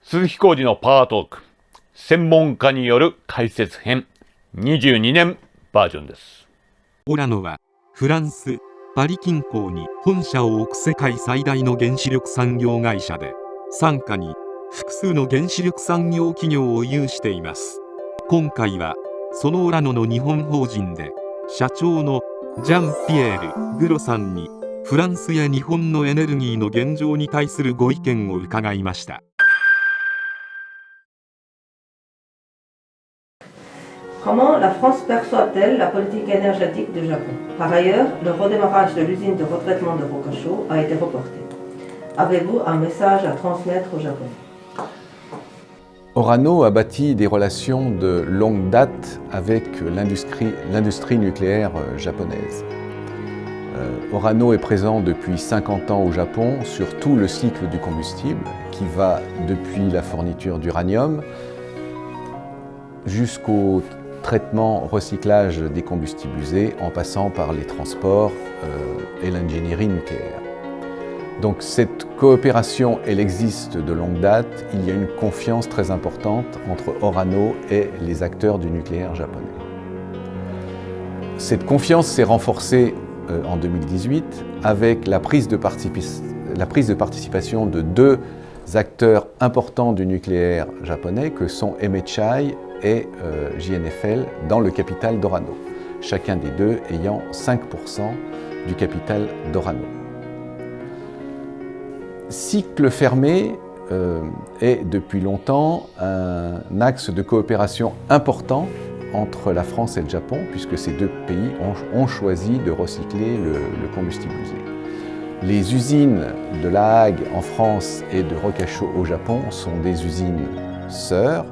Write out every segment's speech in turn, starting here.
鈴木浩二のパワートーク専門家による解説編22年バージョンです。オラノはフランス・パリ近郊に本社を置く世界最大の原子力産業会社で、傘下に複数の原子力産業企業を有しています。今回はそのオラノの日本法人で社長のジャンピエール・グロさんにフランスや日本のエネルギーの現状に対するご意見を伺いました。Comment la France perçoit-elle la politique énergétique du Japon? Par ailleurs, le redémarrage de l'usine de retraitement de Rokasho a été reporté. Avez-vous un message à transmettre au Japon? Orano a bâti des relations de longue date avec l'industrie nucléaire japonaise. Orano est présent depuis 50 ans au Japon sur tout le cycle du combustible qui va depuis la fourniture d'uranium jusqu'au traitement, recyclage des combustibles usés en passant par les transports et l'ingénierie nucléaire. Donc cette coopération, elle existe de longue date. Il y a une confiance très importante entre Orano et les acteurs du nucléaire japonais. Cette confiance s'est renforcée en 2018 avec la prise de participation de deux acteurs importants du nucléaire japonais que sont MHI et JNFL dans le capital d'Orano, chacun des deux ayant 5% du capital d'Orano. Cycle fermé est depuis longtemps un axe de coopération important entre la France et le Japon, puisque ces deux pays ont choisi de recycler le combustible usé. Les usines de La Hague en France et de Rokasho au Japon sont des usines sœurs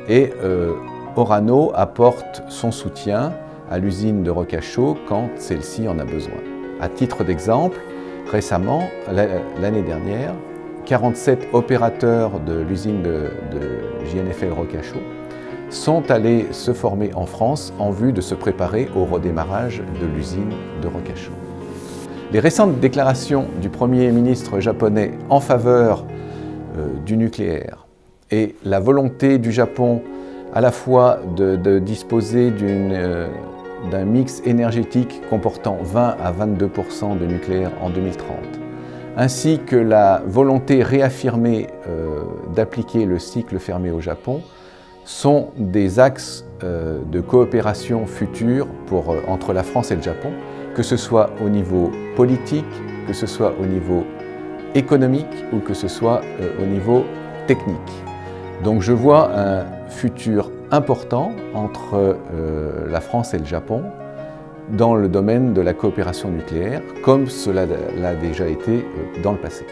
et Orano apporte son soutien à l'usine de Rokasho quand celle-ci en a besoin. À titre d'exemple, récemment, l'année dernière, 47 opérateurs de l'usine de JNFL Rokasho sont allés se former en France en vue de se préparer au redémarrage de l'usine de Rokasho. Les récentes déclarations du Premier ministre japonais en faveur du nucléaire et la volonté du Japon à la fois de disposer d'un mix énergétique comportant 20 à 22% de nucléaire en 2030, ainsi que la volonté réaffirmée d'appliquer le cycle fermé au Japon, sont des axes de coopération future entre la France et le Japon, que ce soit au niveau politique, que ce soit au niveau économique ou que ce soit au niveau technique. Donc je vois un futur important entre la France et le Japon dans le domaine de la coopération nucléaire, comme cela l'a déjà été dans le passé.